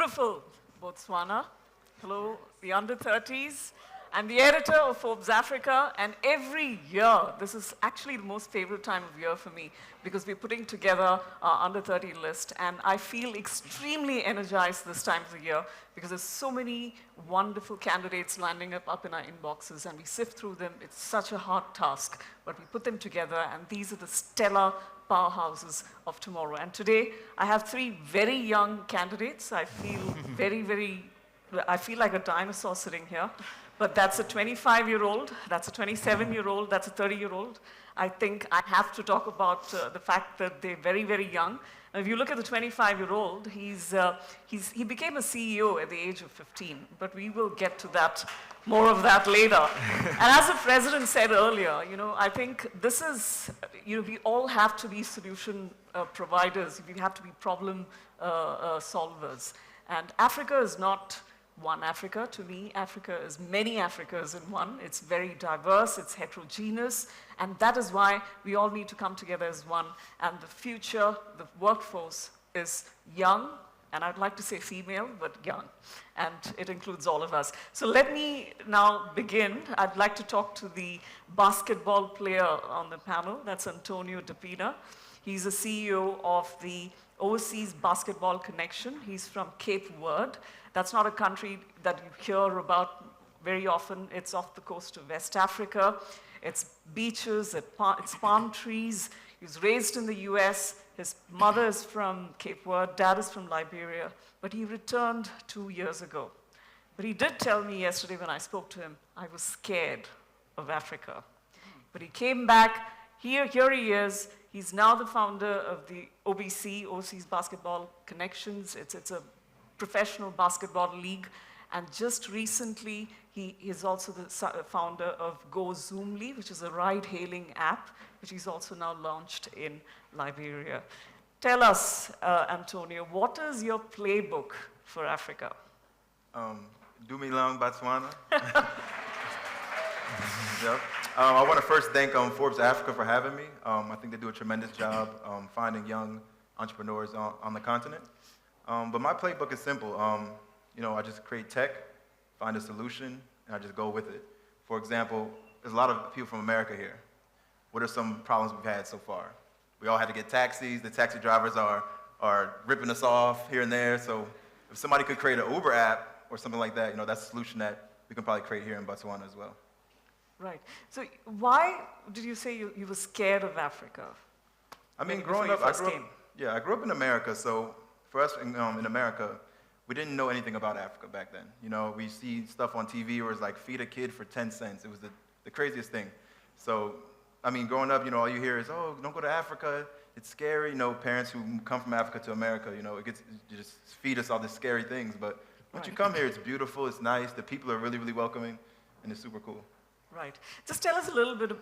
beautiful Botswana. Hello, the under-30s. I'm the editor of Forbes Africa, and every year, this is actually the most favorite time of year for me because we're putting together our under-30 list, and I feel extremely energized this time of the year because there's so many wonderful candidates lining up in our inboxes, and we sift through them. It's such a hard task, but we put them together, and these are the stellar powerhouses of tomorrow. And today, I have three very young candidates. I feel I feel like a dinosaur sitting here. But that's a 25-year-old, that's a 27-year-old, that's a 30-year-old. I think I have to talk about the fact that they're very, very young. And if you look at the 25-year-old, he became a CEO at the age of 15, but we will get to that, more of that later. And as the president said earlier, I think this is, we all have to be solution providers. We have to be problem solvers. And Africa is not one Africa. To me, Africa is many Africas in one. It's very diverse, it's heterogeneous, and that is why we all need to come together as one. And the future, the workforce is young, and I'd like to say female, but young, and it includes all of us. So let me now begin. I'd like to talk to the basketball player on the panel. That's Antonio Depina. He's the CEO of the Overseas Basketball Connection. He's from Cape Verde. That's not a country that you hear about very often. It's off the coast of West Africa. It's beaches, it's palm trees. He was raised in the US. His mother is from Cape Verde, dad is from Liberia, but he returned 2 years ago. But he did tell me yesterday when I spoke to him, I was scared of Africa. But he came back, here he is. He's now the founder of the OBC, Overseas Basketball Connections. It's a professional basketball league. And just recently, he is also the founder of Go Zoomly, which is a ride-hailing app, which he's also now launched in Liberia. Tell us, Antonio, what is your playbook for Africa? Do me long, Botswana. Yep. I want to first thank Forbes Africa for having me. I think they do a tremendous job finding young entrepreneurs on the continent. But my playbook is simple. I just create tech, find a solution, and I just go with it. For example, there's a lot of people from America here. What are some problems we've had so far? We all had to get taxis. The taxi drivers are ripping us off here and there. So if somebody could create an Uber app or something like that, that's a solution that we can probably create here in Botswana as well. Right. So why did you say you were scared of Africa? I mean, growing up, I grew up in America. So for us in America, we didn't know anything about Africa back then. We see stuff on TV where it's like, feed a kid for 10 cents. It was the craziest thing. So, I mean, growing up, all you hear is, oh, don't go to Africa. It's scary. Parents who come from Africa to America, you just feed us all these scary things. But once you come here, it's beautiful, it's nice. The people are really, really welcoming, and it's super cool. Right. Just tell us a little bit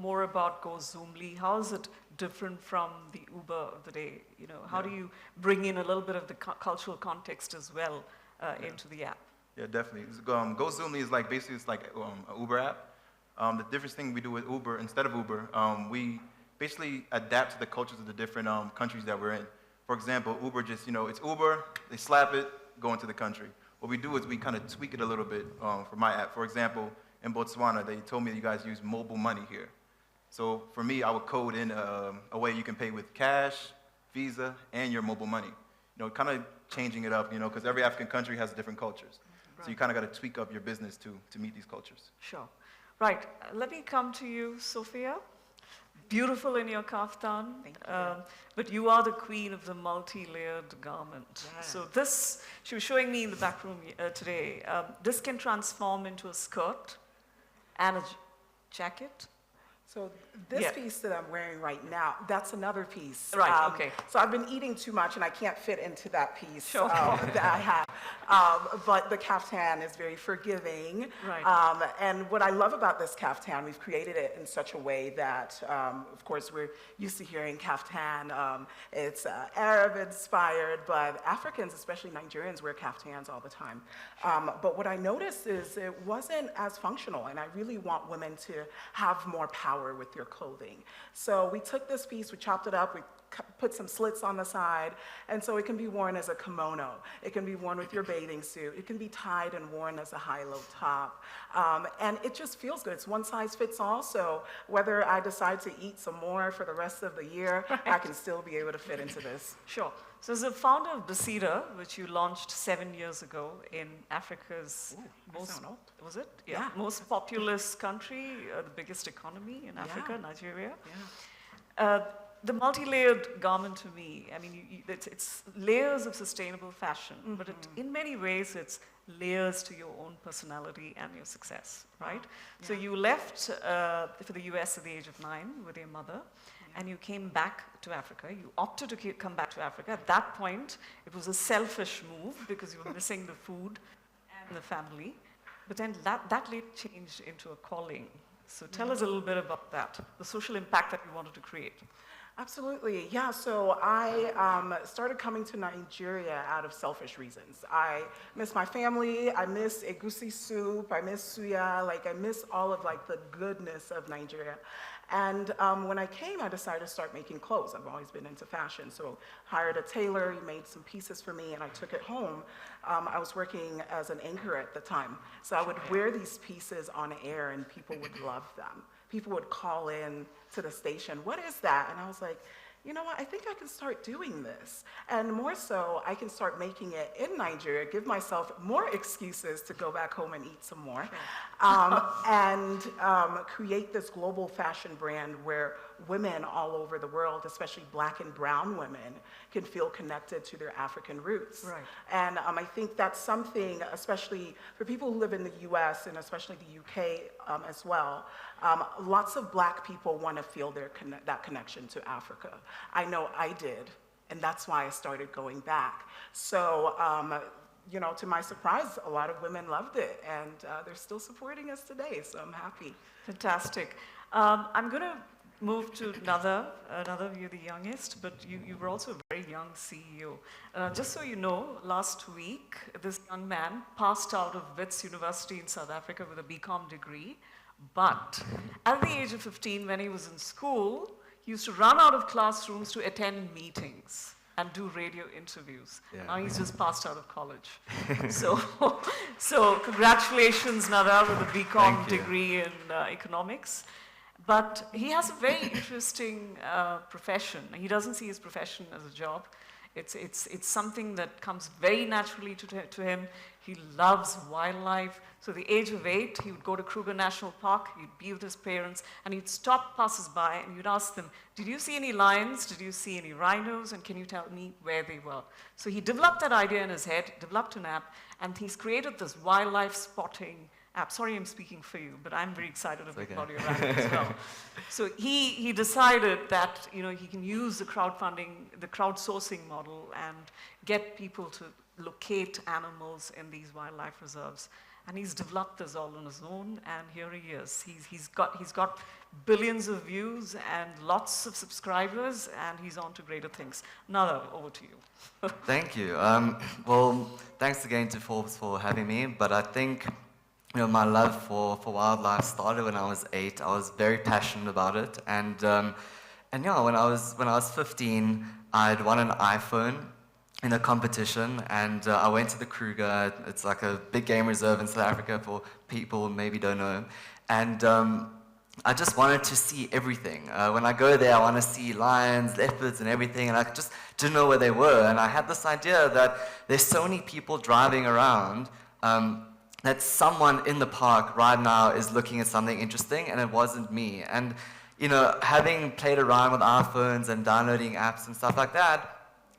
more about Go Zoomly. How is it different from the Uber of the day? How do you bring in a little bit of the cultural context as well into the app? Yeah, definitely. Go Zoomly is basically it's like an Uber app. The different thing we do with Uber, instead of Uber, we basically adapt to the cultures of the different countries that we're in. For example, Uber just, it's Uber, they slap it, go into the country. What we do is we kind of tweak it a little bit for my app. For example, in Botswana, they told me you guys use mobile money here. So for me, I would code in a way you can pay with cash, Visa, and your mobile money. Kind of changing it up, because every African country has different cultures. Right. So you kind of got to tweak up your business to meet these cultures. Sure. Right. Let me come to you, Sophia. Beautiful in your kaftan. Thank you. But you are the queen of the multi-layered garment. Yeah. So this, she was showing me in the back room today, this can transform into a skirt and a jacket. So this piece that I'm wearing right now, that's another piece. Right, okay. So I've been eating too much and I can't fit into that piece Sure. that I have. But the kaftan is very forgiving. Right. And what I love about this kaftan, we've created it in such a way that, of course, we're used to hearing kaftan. It's Arab inspired, but Africans, especially Nigerians, wear kaftans all the time. But what I noticed is it wasn't as functional, and I really want women to have more power with their clothing. So we took this piece, we chopped it up, we put some slits on the side, and so it can be worn as a kimono. It can be worn with your bathing suit. It can be tied and worn as a high-low top. And it just feels good. It's one size fits all, so whether I decide to eat some more for the rest of the year, I can still be able to fit into this. Sure. So as a founder of Besida, which you launched 7 years ago in Africa's most, was it? Yeah. Most populous country, the biggest economy in Africa, Nigeria. Yeah. The multi-layered garment to me, I mean, it's layers of sustainable fashion, but in many ways it's layers to your own personality and your success, right? Yeah. So you left for the US at the age of 9 with your mother, and you came back to Africa. You opted to come back to Africa. At that point, it was a selfish move because you were missing the food and the family. But then that later changed into a calling. So tell us a little bit about that, the social impact that you wanted to create. Absolutely, yeah. So I started coming to Nigeria out of selfish reasons. I miss my family, I miss egusi soup, I miss suya, like I miss all of like the goodness of Nigeria. And when I came, I decided to start making clothes. I've always been into fashion, so hired a tailor, he made some pieces for me, and I took it home. I was working as an anchor at the time, so I would wear these pieces on air, and people would love them. People would call in to the station, "What is that?" And I was like, you know what, I think I can start doing this. And more so, I can start making it in Nigeria, give myself more excuses to go back home and eat some more, and create this global fashion brand where women all over the world, especially Black and brown women, can feel connected to their African roots. Right. And I think that's something, especially for people who live in the US and especially the UK as well, lots of Black people want to feel that connection to Africa. I know I did, and that's why I started going back. So, you know, to my surprise, a lot of women loved it, and they're still supporting us today, so I'm happy. Fantastic. I'm going to move to Nadav. Nadav, you're the youngest, but you were also a very young CEO. Just so you know, last week, this young man passed out of Wits University in South Africa with a BCom degree, but at the age of 15, when he was in school, he used to run out of classrooms to attend meetings and do radio interviews. Yeah. Now he's just passed out of college. So congratulations, Nadav, with a BCom degree in economics. But he has a very interesting profession. He doesn't see his profession as a job. It's something that comes very naturally to him. He loves wildlife. So at the age of 8, he would go to Kruger National Park, he'd be with his parents, and he'd stop passers-by and you'd ask them, did you see any lions? Did you see any rhinos? And can you tell me where they were? So he developed that idea in his head, developed an app, and he's created this wildlife spotting app. Sorry I'm speaking for you, but I'm very excited about your app as well. So he decided that, you know, he can use the crowdfunding, the crowdsourcing model and get people to locate animals in these wildlife reserves. And he's developed this all on his own, and here he is. He's got billions of views and lots of subscribers, and he's on to greater things. Nadav, over to you. Thank you. Well, thanks again to Forbes for having me, but I think, you know, my love for wildlife started when I was 8. I was very passionate about it, and yeah, when I was 15, I'd won an iPhone in a competition, and I went to the Kruger. It's like a big game reserve in South Africa for people who maybe don't know, and I just wanted to see everything. When I go there, I want to see lions, leopards, and everything, and I just didn't know where they were, and I had this idea that there's so many people driving around that someone in the park right now is looking at something interesting, and it wasn't me. And, you know, having played around with iPhones and downloading apps and stuff like that,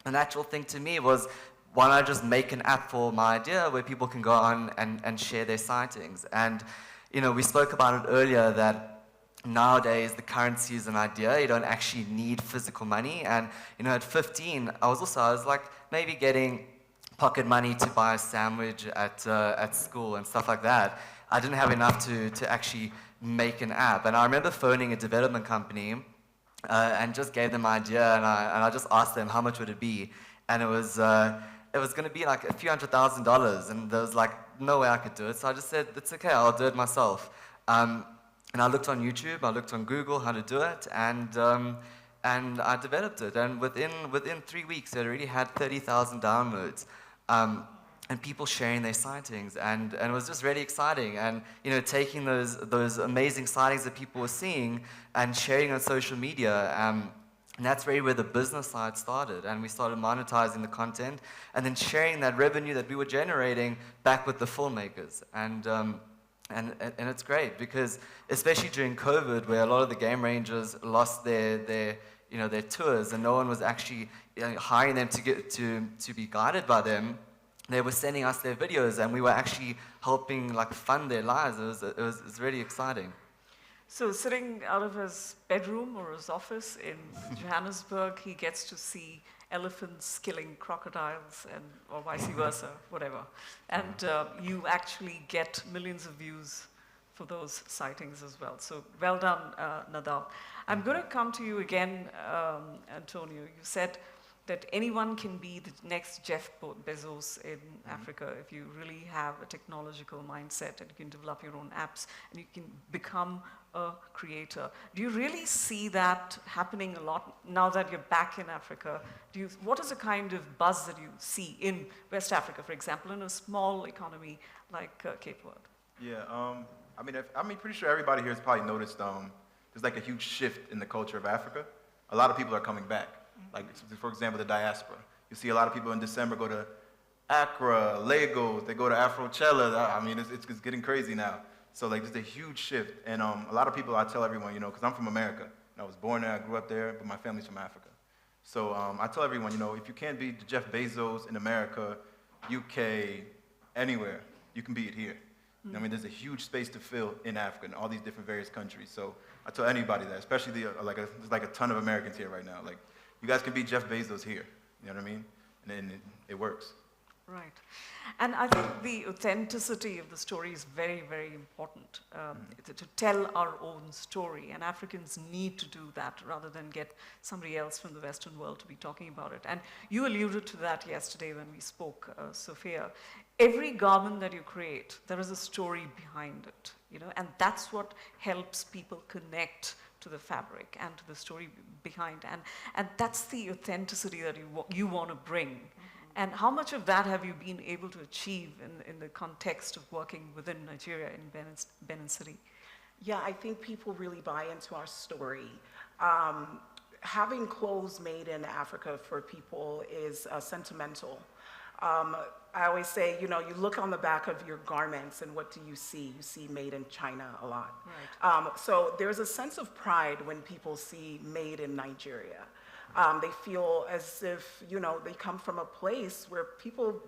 the natural thing to me was, why not just make an app for my idea where people can go on and share their sightings? And, you know, we spoke about it earlier that nowadays the currency is an idea. You don't actually need physical money. And, you know, at 15, I was like maybe getting pocket money to buy a sandwich at school and stuff like that. I didn't have enough to actually make an app. And I remember phoning a development company and just gave them my idea, and I just asked them how much would it be, and it was going to be like a few $100,000, and there was like no way I could do it. So I just said, it's okay, I'll do it myself. And I looked on YouTube, I looked on Google how to do it, and and I developed it. And within 3 weeks, it already had 30,000 downloads. And people sharing their sightings, and it was just really exciting. And taking those amazing sightings that people were seeing and sharing on social media. And that's really where the business side started. And we started monetizing the content and then sharing that revenue that we were generating back with the filmmakers. And it's great because, especially during COVID, where a lot of the game rangers lost their tours, and no one was actually hiring them to be guided by them. They were sending us their videos, and we were actually helping fund their lives. It was really exciting. So sitting out of his bedroom or his office in Johannesburg, he gets to see elephants killing crocodiles, or vice versa, whatever. And you actually get millions of views for those sightings as well. So well done, Nadav. I'm going to come to you again, Antonio. You said that anyone can be the next Jeff Bezos in Africa if you really have a technological mindset, and you can develop your own apps and you can become a creator. Do you really see that happening a lot now that you're back in Africa? What is the kind of buzz that you see in West Africa, for example, in a small economy like Cape Verde? Yeah, I'm pretty sure everybody here has probably noticed there's a huge shift in the culture of Africa. A lot of people are coming back. For example, the diaspora. You see a lot of people in December go to Accra, Lagos, they go to Afrochella. It's getting crazy now. So there's a huge shift. And a lot of people, I tell everyone, because I'm from America, and I was born there, I grew up there, but my family's from Africa. So I tell everyone, if you can't be Jeff Bezos in America, UK, anywhere, you can be it here. There's a huge space to fill in Africa, in all these different various countries. So I tell anybody that, especially there's a ton of Americans here right now. You guys can be Jeff Bezos here, you know what I mean? And then it works. Right. And I think the authenticity of the story is very, very important, to tell our own story. And Africans need to do that rather than get somebody else from the Western world to be talking about it. And you alluded to that yesterday when we spoke, Sophia. Every garment that you create, there is a story behind it, and that's what helps people connect to the fabric and to the story behind. And that's the authenticity that you want to bring. And how much of that have you been able to achieve in the context of working within Nigeria in Benin City? Yeah, I think people really buy into our story. Having clothes made in Africa for people is sentimental. I always say, you look on the back of your garments and what do you see? You see made in China a lot. Right. So there's a sense of pride when people see made in Nigeria. They feel as if, they come from a place where people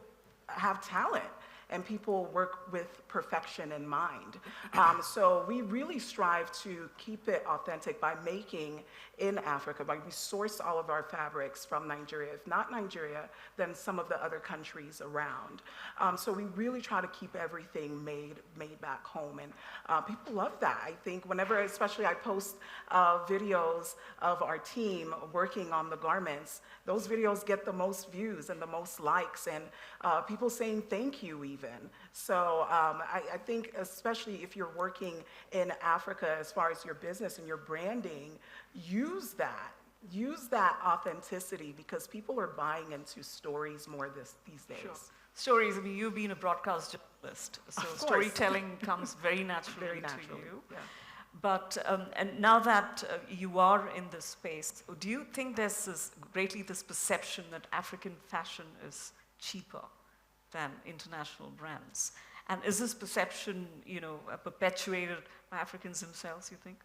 have talent and people work with perfection in mind. So we really strive to keep it authentic by making in Africa, we source all of our fabrics from Nigeria. If not Nigeria, then some of the other countries around. So we really try to keep everything made back home, and people love that. I think whenever, especially I post videos of our team working on the garments, those videos get the most views and the most likes, and people saying thank you even. So I think especially if you're working in Africa as far as your business and your branding, use that authenticity, because people are buying into stories more these days. Sure. Stories, you've been a broadcast journalist, so storytelling comes very naturally to you. Yeah. But, and now that you are in this space, do you think there's this perception that African fashion is cheaper than international brands? And is this perception, perpetuated by Africans themselves, you think?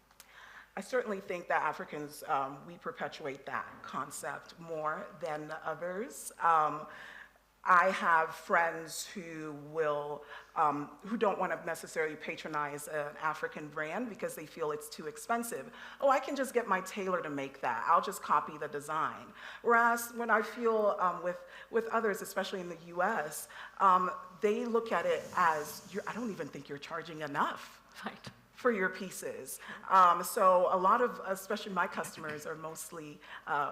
I certainly think that Africans, we perpetuate that concept more than others. I have friends who don't want to necessarily patronize an African brand because they feel it's too expensive. Oh, I can just get my tailor to make that. I'll just copy the design. Whereas when I feel with others, especially in the US, they look at it as, I don't even think you're charging enough. Right. For your pieces. So a lot of, especially my customers, are mostly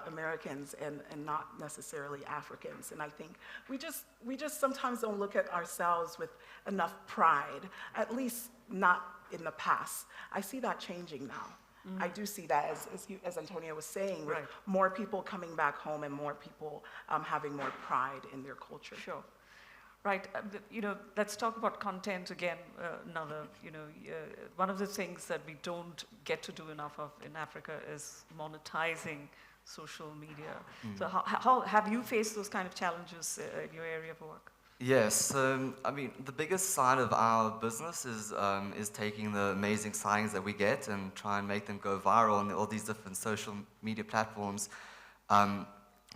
Americans and not necessarily Africans. And I think we just sometimes don't look at ourselves with enough pride, at least not in the past. I see that changing now. I do see that as Antonio was saying, with Right. more people coming back home and more people having more pride in their culture. Sure. Right. Let's talk about content again, Nadav. One of the things that we don't get to do enough of in Africa is monetizing social media. So how have you faced those kind of challenges in your area of work? Yes, I mean, the biggest side of our business is taking the amazing sightings that we get and try and make them go viral on all these different social media platforms.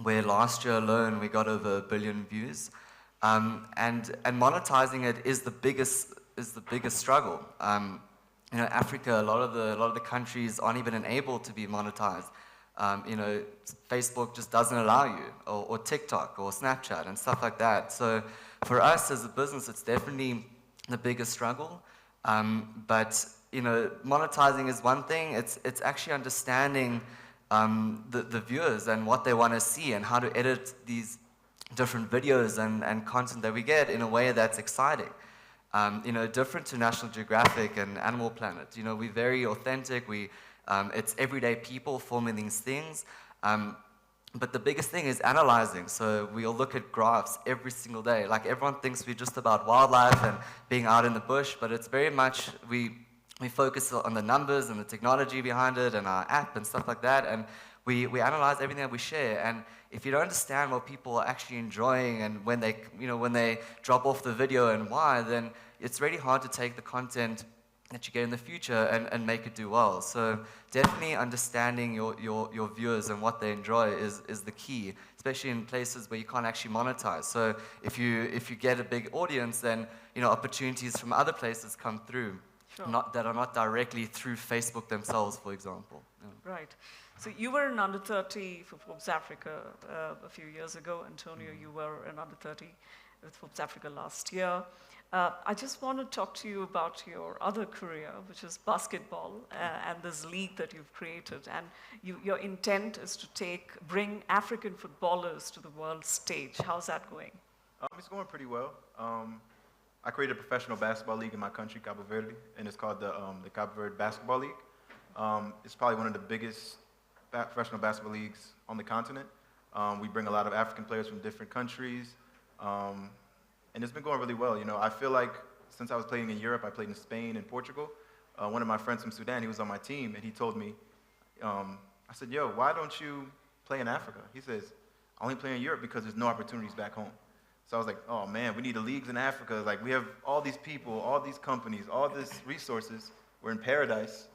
Where last year alone we got over 1 billion views, and monetizing it is the biggest struggle. Africa, a lot of the countries aren't even enabled to be monetized. Facebook just doesn't allow you, or TikTok or Snapchat and stuff like that. So for us as a business, it's definitely the biggest struggle. But monetizing is one thing. It's actually understanding the viewers and what they want to see and how to edit these different videos and content that we get in a way that's exciting. Different to National Geographic and Animal Planet. We're very authentic. It's everyday people filming these things. But the biggest thing is analyzing. So we'll look at graphs every single day. Like, everyone thinks we're just about wildlife and being out in the bush, but it's very much, we focus on the numbers and the technology behind it and our app and stuff like that. And we analyze everything that we share. And if you don't understand what people are actually enjoying and when they drop off the video and why, then it's really hard to take the content that you get in the future and make it do well. So definitely understanding your viewers and what they enjoy is the key, especially in places where you can't actually monetize. So if you get a big audience, then opportunities from other places come through, Sure. that are not directly through Facebook themselves, for example. Yeah. Right. So you were an under 30 for Forbes Africa a few years ago. Antonio, you were an under 30 with Forbes Africa last year. I just want to talk to you about your other career, which is basketball, and this league that you've created. And your intent is to bring African footballers to the world stage. How's that going? It's going pretty well. I created a professional basketball league in my country, Cabo Verde, and it's called the Cabo Verde Basketball League. It's probably one of the biggest professional basketball leagues on the continent. We bring a lot of African players from different countries. And it's been going really well. I feel like since I was playing in Europe, I played in Spain and Portugal. One of my friends from Sudan, he was on my team, and he told me, I said, yo, why don't you play in Africa? He says, I only play in Europe because there's no opportunities back home. So I was like, oh man, we need the leagues in Africa. Like, we have all these people, all these companies, all these resources. We're in paradise.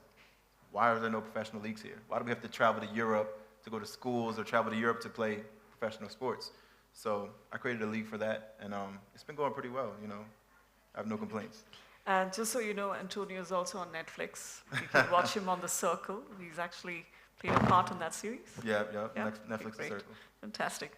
Why are there no professional leagues here? Why do we have to travel to Europe to go to schools or travel to Europe to play professional sports? So I created a league for that, and it's been going pretty well, I have no complaints. And just so you know, Antonio is also on Netflix. You can watch him on The Circle. He's actually played a part in that series. Yeah, Yeah, Netflix great. The Circle. Fantastic.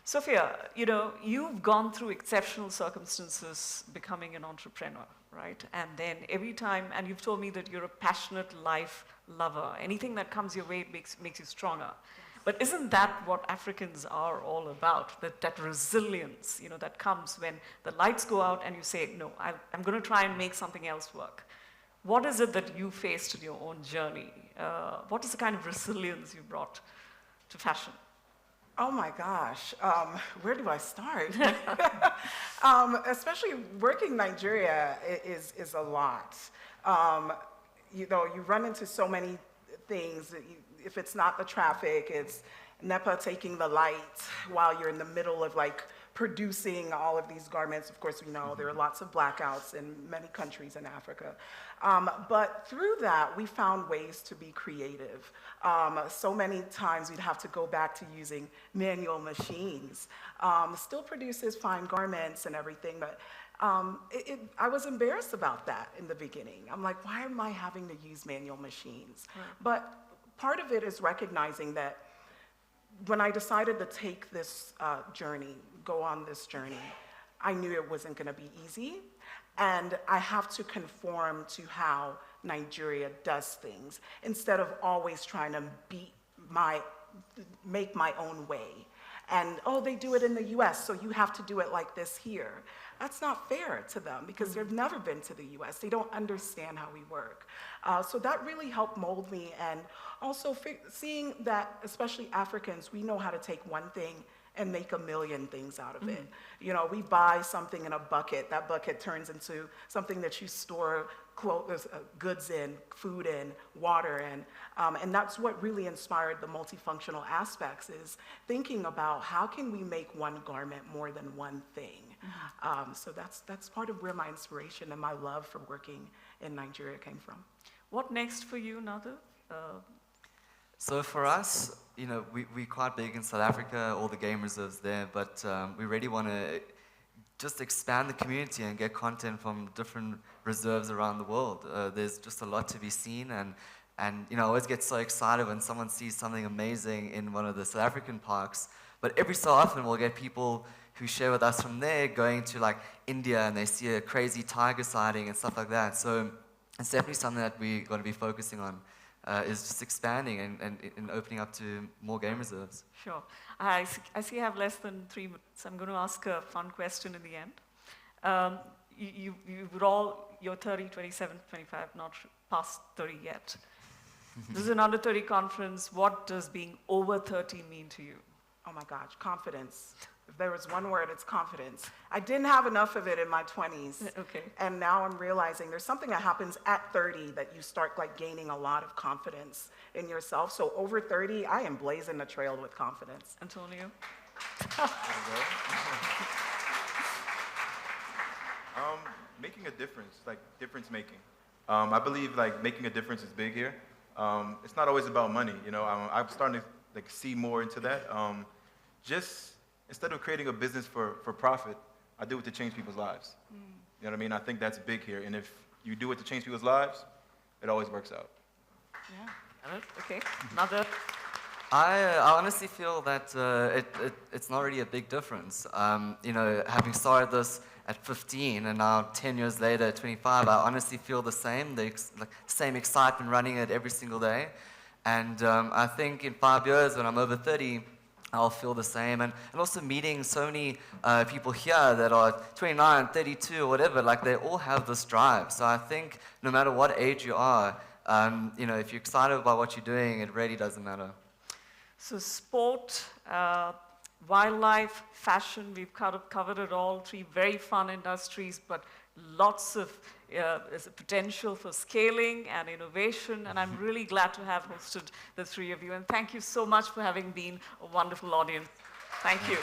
Sophia, you've gone through exceptional circumstances becoming an entrepreneur, right? And then every time, and you've told me that you're a passionate life lover. Anything that comes your way makes you stronger. But isn't that what Africans are all about? That resilience, that comes when the lights go out and you say, no, I'm going to try and make something else work. What is it that you faced in your own journey? What is the kind of resilience you brought to fashion? Oh my gosh, where do I start? Especially working Nigeria is a lot. You run into so many things. If it's not the traffic, it's NEPA taking the light while you're in the middle of producing all of these garments. Of course, we know there are lots of blackouts in many countries in Africa. But through that, we found ways to be creative. So many times we'd have to go back to using manual machines. Still produces fine garments and everything, but I was embarrassed about that in the beginning. I'm like, why am I having to use manual machines? Right. But part of it is recognizing that when I decided to take this go on this journey, I knew it wasn't going to be easy, and I have to conform to how Nigeria does things instead of always trying to make my own way. And, oh, they do it in the US, so you have to do it like this here. That's not fair to them because they've never been to the US. They don't understand how we work. So that really helped mold me, and also seeing that, especially Africans, we know how to take one thing and make a million things out of it. You know, we buy something in a bucket, that bucket turns into something that you store goods in, food in, water in, and that's what really inspired the multifunctional aspects, is thinking about how can we make one garment more than one thing. So that's part of where my inspiration and my love for working in Nigeria came from. What next for you, Nadav? So for us, you know, we're quite big in South Africa, all the game reserves there, but we really want to just expand the community and get content from different reserves around the world. There's just a lot to be seen, and you know, I always get so excited when someone sees something amazing in one of the South African parks, but every so often we'll get people who share with us from there going to like India and they see a crazy tiger sighting and stuff like that. So it's definitely something that we're going to be focusing on. Is just expanding and opening up to more game reserves. Sure. I see you have less than 3 minutes. I'm going to ask a fun question in the end. You're all, you're 30, 27, 25, not past 30 yet. This is an under 30 conference. What does being over 30 mean to you? Oh my gosh, confidence. If there was one word, it's confidence. I didn't have enough of it in my 20s. Okay. And now I'm realizing there's something that happens at 30 that you start like gaining a lot of confidence in yourself. So over 30, I am blazing the trail with confidence. Antonio? Making a difference, like difference making. I believe like making a difference is big here. It's not always about money, you know. I'm starting to like see more into that. Just instead of creating a business for profit, I do it to change people's lives. You know what I mean? I think that's big here. And if you do it to change people's lives, it always works out. Yeah. Okay. Another. I honestly feel that it's not really a big difference. You know, having started this at 15 and now 10 years later at 25, I honestly feel the same, same excitement running it every single day. And I think in 5 years when I'm over 30, I'll feel the same. And also meeting so many people here that are 29, 32, or whatever, like they all have this drive. So I think no matter what age you are, you know, if you're excited about what you're doing, it really doesn't matter. So sport, wildlife, fashion, we've covered it all, 3 very fun industries, but lots of potential for scaling and innovation, and I'm really glad to have hosted the 3 of you, and thank you so much for having been a wonderful audience. Thank you.